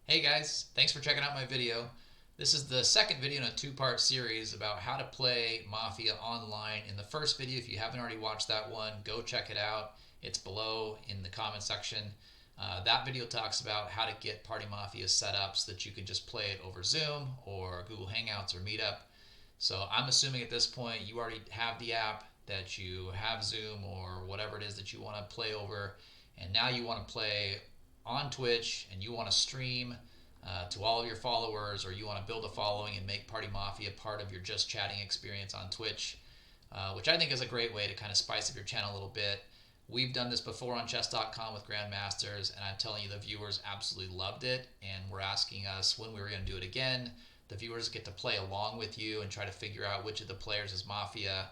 Hey guys, thanks for checking out my video. This is the second video in a two-part series about how to play Mafia online. In the first video, if you haven't already watched that one, go check it out. It's below in the comment section. That video talks about how to get Party Mafia set up so that you can just play it over Zoom or Google Hangouts or Meetup. So I'm assuming at this point you already have the app, that you have Zoom or whatever it is that you want to play over, and now you want to play on Twitch and you want to stream to all of your followers, or you want to build a following and make Party Mafia part of your just chatting experience on Twitch, which I think is a great way to kind of spice up your channel a little bit. We've done this before on chess.com with Grandmasters, and I'm telling you, the viewers absolutely loved it, and were asking us when we were going to do it again. The viewers get to play along with you and try to figure out which of the players is Mafia.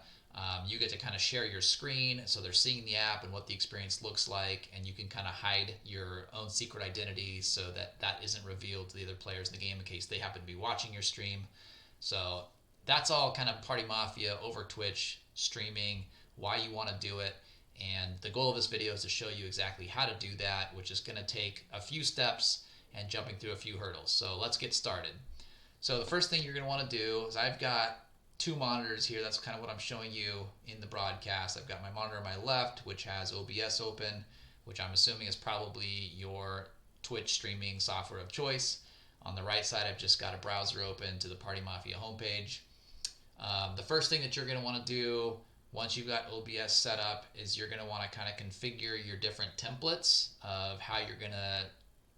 You get to kind of share your screen, so they're seeing the app and what the experience looks like, and you can kind of hide your own secret identity so that that isn't revealed to the other players in the game in case they happen to be watching your stream. So that's all kind of Party Mafia over Twitch, streaming, why you want to do it. And the goal of this video is to show you exactly how to do that, which is going to take a few steps and jumping through a few hurdles. So let's get started. So the first thing you're going to want to do is, I've got two monitors here. That's kind of what I'm showing you in the broadcast. I've got my monitor on my left, which has OBS open, which I'm assuming is probably your Twitch streaming software of choice. On the right side, I've just got a browser open to the Party Mafia homepage. The first thing that you're going to want to do once you've got OBS set up is you're going to want to kind of configure your different templates of how you're going to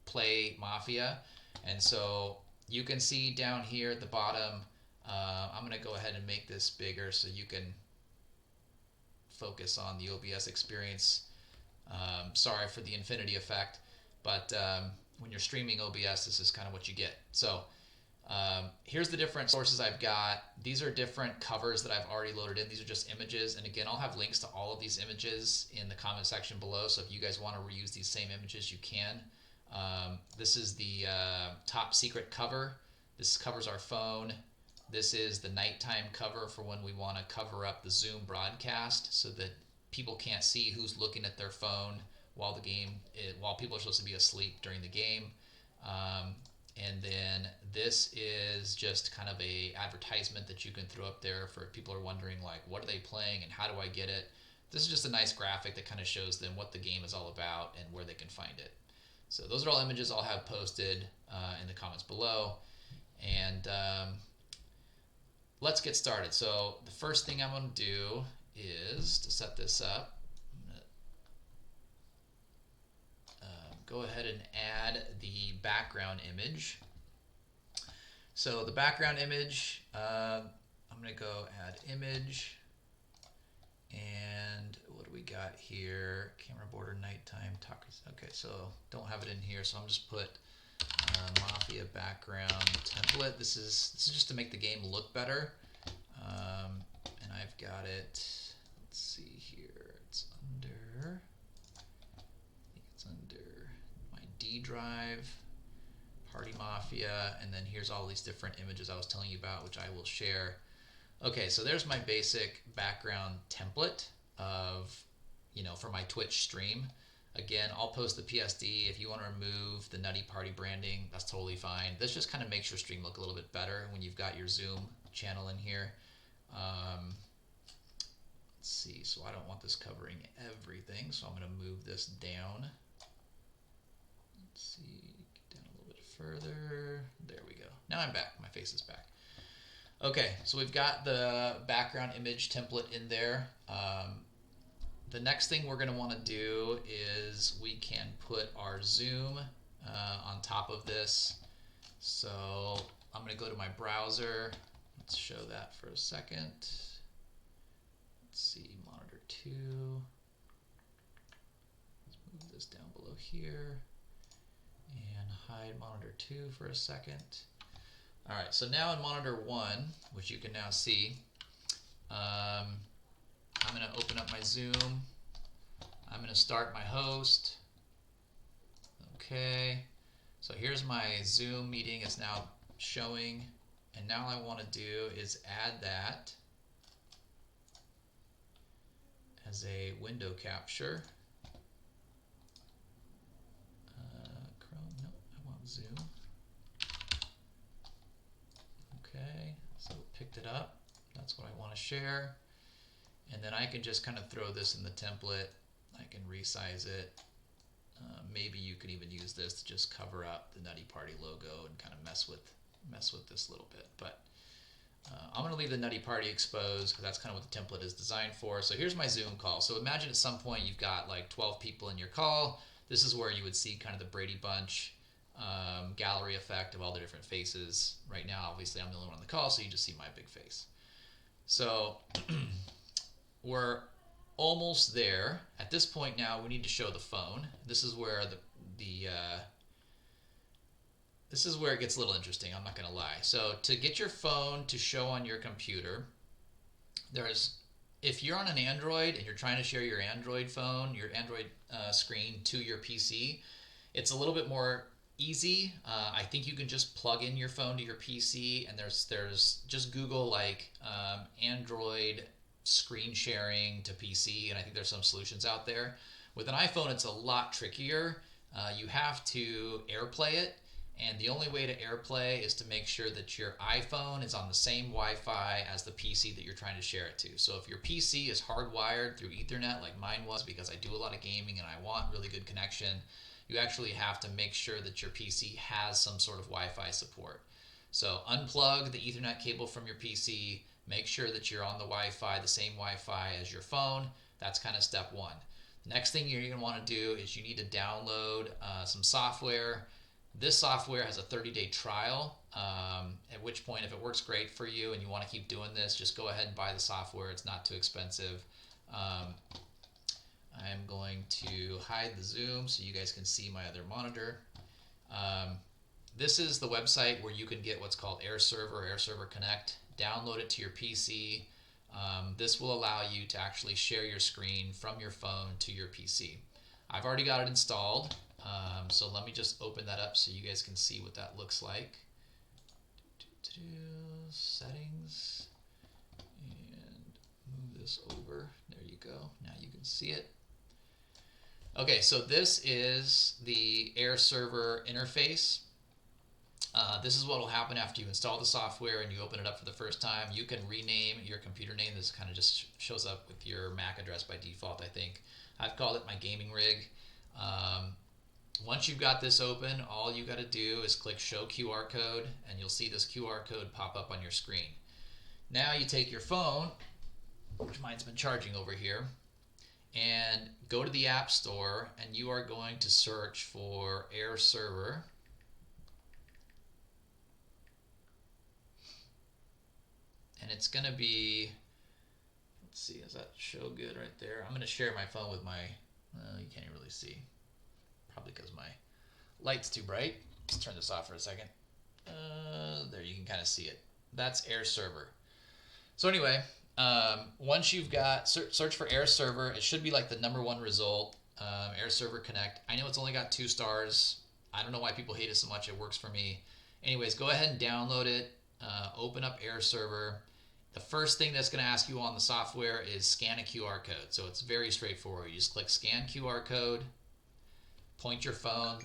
play Mafia. And so you can see down here at the bottom, I'm going to go ahead and make this bigger so you can focus on the OBS experience. Sorry for the infinity effect, but when you're streaming OBS, this is kind of what you get. So here's the different sources I've got. These are different covers that I've already loaded in. These are just images, and again, I'll have links to all of these images in the comment section below, so if you guys want to reuse these same images, you can. This is the top secret cover. This covers our phone. This is the nighttime cover for when we want to cover up the Zoom broadcast so that people can't see who's looking at their phone while while people are supposed to be asleep during the game. And then this is just kind of a advertisement that you can throw up there for people who are wondering, like, what are they playing and how do I get it? This is just a nice graphic that kind of shows them what the game is all about and where they can find it. So those are all images I'll have posted in the comments below. And let's get started. So the first thing I'm going to do is, to set this up, I'm going to go ahead and add the background image. So the background image, I'm going to go add image, and what do we got here? Camera border, nighttime, talkies. Okay, so don't have it in here, so I'm just put Mafia background template. This is just to make the game look better. And I've got it, let's see here, it's under, I think it's under my D drive, Party Mafia, and then here's all these different images I was telling you about, which I will share. Okay, so there's my basic background template of, for my Twitch stream. Again, I'll post the PSD. If you want to remove the Nutty Party branding, that's totally fine. This just kind of makes your stream look a little bit better when you've got your Zoom channel in here. Let's see, so I don't want this covering everything, so I'm going to move this down. Let's see, down a little bit further. There we go. Now I'm back. My face is back. Okay, so we've got the background image template in there. The next thing we're going to want to do is we can put our Zoom on top of this. So I'm going to go to my browser. Let's show that for a second. Let's see, monitor 2. Let's move this down below here and hide monitor 2 for a second. All right, so now in monitor 1, which you can now see, I'm going to open up my Zoom. I'm going to start my host. Okay, so here's my Zoom meeting. It's now showing, and now all I want to do is add that as a window capture. Chrome, no, I want Zoom. picked it up. That's what I want to share. And then I can just kind of throw this in the template. I can resize it. Maybe you can even use this to just cover up the Nutty Party logo and kind of mess with this a little bit. But I'm going to leave the Nutty Party exposed because that's kind of what the template is designed for. So here's my Zoom call. So imagine at some point you've got like 12 people in your call. This is where you would see kind of the Brady Bunch gallery effect of all the different faces. Right now, obviously, I'm the only one on the call, so you just see my big face. So we're almost there. At this point now, we need to show the phone. This is where this is where it gets a little interesting, I'm not going to lie. So to get your phone to show on your computer, if you're on an Android and you're trying to share your Android phone, your Android screen to your PC, it's a little bit more easy. I think you can just plug in your phone to your PC, and there's just Google like Android screen sharing to PC, and I think there's some solutions out there. With an iPhone, it's a lot trickier. You have to AirPlay it, and the only way to AirPlay is to make sure that your iPhone is on the same Wi-Fi as the PC that you're trying to share it to. So if your PC is hardwired through Ethernet like mine was, because I do a lot of gaming and I want really good connection, you actually have to make sure that your PC has some sort of Wi-Fi support. So unplug the Ethernet cable from your PC, make sure that you're on the Wi-Fi, the same Wi-Fi as your phone. That's kind of step one. The next thing you're going to want to do is you need to download some software. This software has a 30-day trial, at which point if it works great for you and you want to keep doing this, just go ahead and buy the software. It's not too expensive. I'm going to hide the zoom so you guys can see my other monitor. This is the website where you can get what's called Air Server Connect. Download it to your PC. This will allow you to actually share your screen from your phone to your PC. I've already got it installed, so let me just open that up so you guys can see what that looks like. Settings, and move this over. There you go. Now you can see it. Okay, so this is the Air Server interface. This is what will happen after you install the software and you open it up for the first time. You can rename your computer name. This kind of just shows up with your MAC address by default, I think. I've called it my gaming rig. Once you've got this open, all you got to do is click Show QR Code, and you'll see this QR code pop up on your screen. Now you take your phone, which mine's been charging over here, and go to the App Store, and you are going to search for Air Server. And it's going to be, let's see, does that show good right there? I'm going to share my phone with my, you can't really see. Probably because my light's too bright. Let's turn this off for a second. There, you can kind of see it. That's Air Server. So anyway, once you've got, search for Air Server. It should be like the #1 result, Air Server Connect. I know it's only got 2 stars. I don't know why people hate it so much. It works for me. Anyways, go ahead and download it. Open up Air Server. The first thing that's going to ask you on the software is scan a QR code. So it's very straightforward. You just click Scan QR Code, point your phone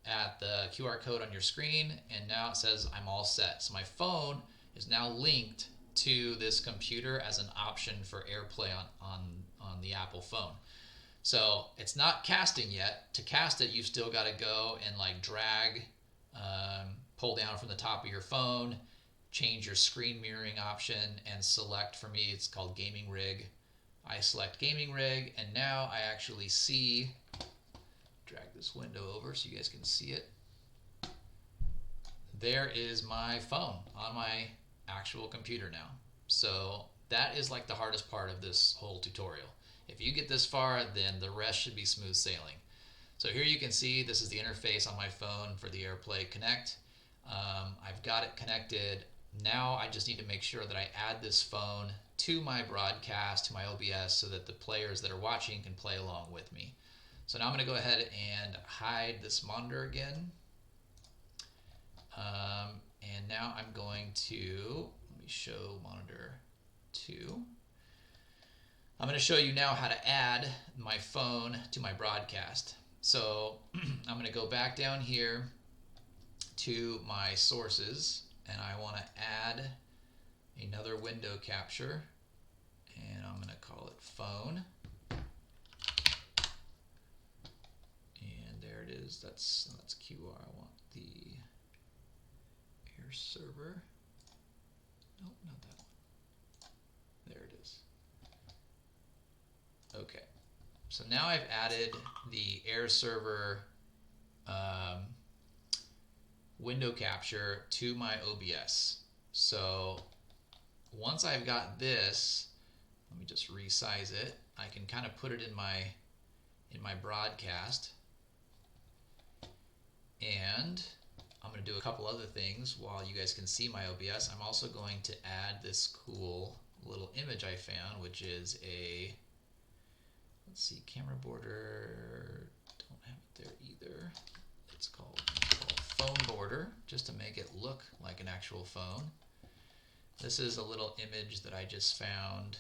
at the QR code on your screen, and now it says I'm all set. So my phone is now linked to this computer as an option for AirPlay on the Apple phone. So it's not casting yet. To cast it, you've still got to go and like drag, pull down from the top of your phone, change your screen mirroring option, and select, for me it's called Gaming Rig. I select Gaming Rig, and now I actually see, drag this window over so you guys can see it. There is my phone on my actual computer now. So that is like the hardest part of this whole tutorial. If you get this far, then the rest should be smooth sailing. So here you can see this is the interface on my phone for the AirPlay Connect. I've got it connected. Now I just need to make sure that I add this phone to my broadcast, to my OBS, so that the players that are watching can play along with me. So now I'm going to go ahead and hide this monitor again. And now I'm going to, let me show monitor 2. I'm going to show you now how to add my phone to my broadcast. So I'm going to go back down here to my sources, and I want to add another window capture, and I'm going to call it phone. And there it is. That's QR. I want the air server. Nope, not that one. There it is. Okay. So now I've added the air server window capture to my OBS. So once I've got this, let me just resize it. I can kind of put it in my broadcast, and I'm going to do a couple other things while you guys can see my OBS. I'm also going to add this cool little image I found, which is a, let's see, camera border. Don't have it there either. It's called phone border, just to make it look like an actual phone. This is a little image that I just found.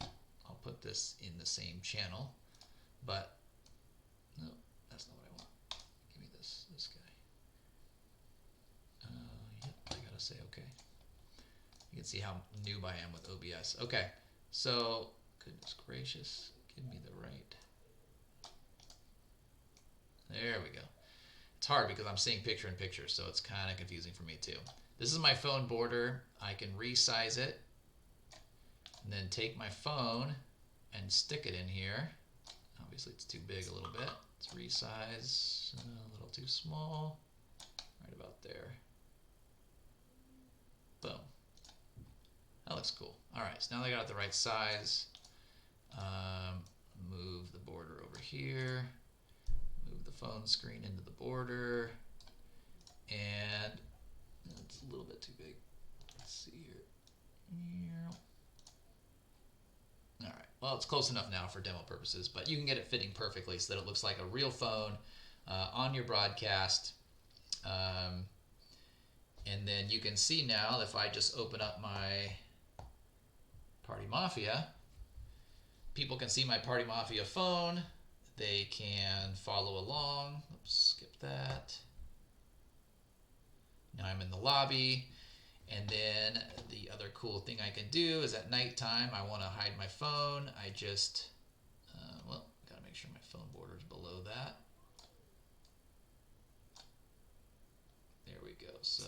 I'll put this in the same channel, but no, that's not what I want. Give me this guy. Yep, I gotta say okay. You can see how noob I am with OBS. Okay, so goodness gracious, give me the right. There we go. It's hard because I'm seeing picture in picture, so it's kind of confusing for me too. This is my phone border. I can resize it and then take my phone and stick it in here. Obviously it's too big a little bit. Let's resize, a little too small, right about there. Boom. That looks cool. All right, so now I got it the right size. Move the border over here. Move the phone screen into the border, and it's a little bit too big. Let's see here. All right, well, it's close enough now for demo purposes, but you can get it fitting perfectly so that it looks like a real phone on your broadcast. And then you can see now, if I just open up my Party Mafia, people can see my Party Mafia phone. They can follow along. Oops, skip that. Now I'm in the lobby. And then the other cool thing I can do is at nighttime, I want to hide my phone. I just, well, got to make sure my phone border is below that. There we go. So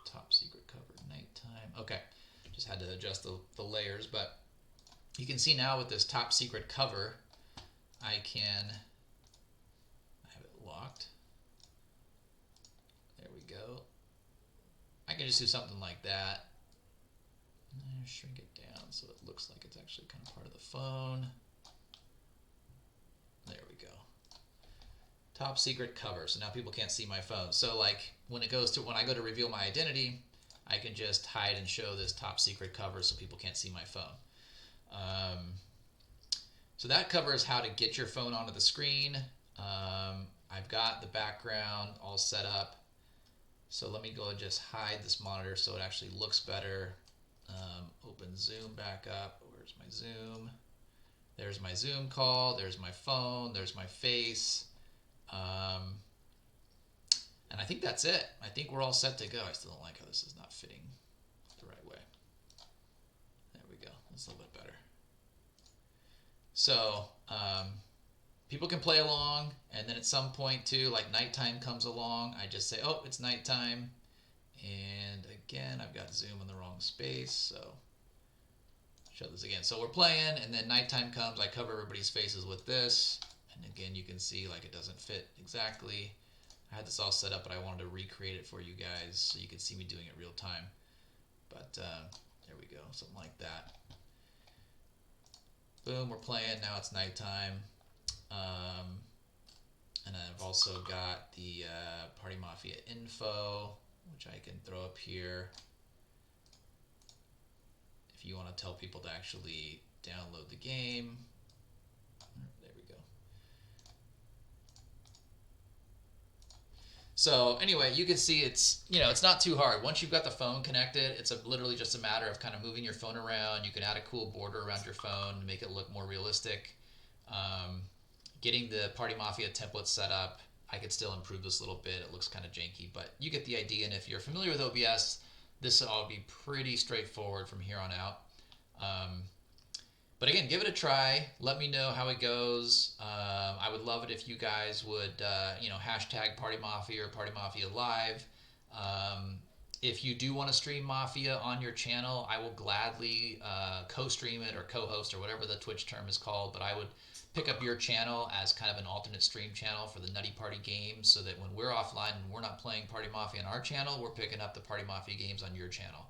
top secret cover, nighttime. Okay, just had to adjust the layers, but you can see now with this top secret cover, I have it locked. There we go. I can just do something like that. Shrink it down so it looks like it's actually kind of part of the phone. There we go. Top secret cover. So now people can't see my phone. So like when I go to reveal my identity, I can just hide and show this top secret cover so people can't see my phone. So that covers how to get your phone onto the screen. I've got the background all set up. So let me go and just hide this monitor so it actually looks better. Open Zoom back up. Where's my Zoom? There's my Zoom call. There's my phone. There's my face. And I think that's it. I think we're all set to go. I still don't like how this is not fitting the right way. There we go. That's a little bit better. So people can play along, and then at some point too, like nighttime comes along, I just say, oh, it's nighttime. And again, I've got Zoom in the wrong space, so show this again. So we're playing, and then nighttime comes, I cover everybody's faces with this, and again, you can see like it doesn't fit exactly. I had this all set up, but I wanted to recreate it for you guys so you could see me doing it real time. But there we go, something like that. Boom, we're playing, now it's nighttime. And I've also got the Party Mafia info, which I can throw up here if you want to tell people to actually download the game. There we go. So anyway, you can see it's not too hard. Once you've got the phone connected, it's literally just a matter of kind of moving your phone around. You can add a cool border around your phone to make it look more realistic. Getting the Party Mafia template set up, I could still improve this a little bit. It looks kind of janky, but you get the idea. And if you're familiar with OBS, this will all be pretty straightforward from here on out. Um, but again, give it a try. Let me know how it goes. I would love it if you guys would, hashtag Party Mafia or Party Mafia Live. If you do want to stream Mafia on your channel, I will gladly co-stream it or co-host or whatever the Twitch term is called. But I would pick up your channel as kind of an alternate stream channel for the Nutty Party games, so that when we're offline and we're not playing Party Mafia on our channel, we're picking up the Party Mafia games on your channel.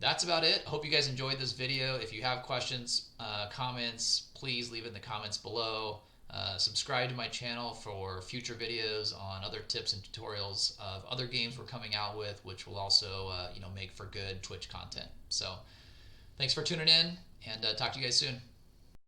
That's about it. Hope you guys enjoyed this video. If you have questions, comments, please leave it in the comments below. Subscribe to my channel for future videos on other tips and tutorials of other games we're coming out with, which will also make for good Twitch content. So thanks for tuning in, and talk to you guys soon.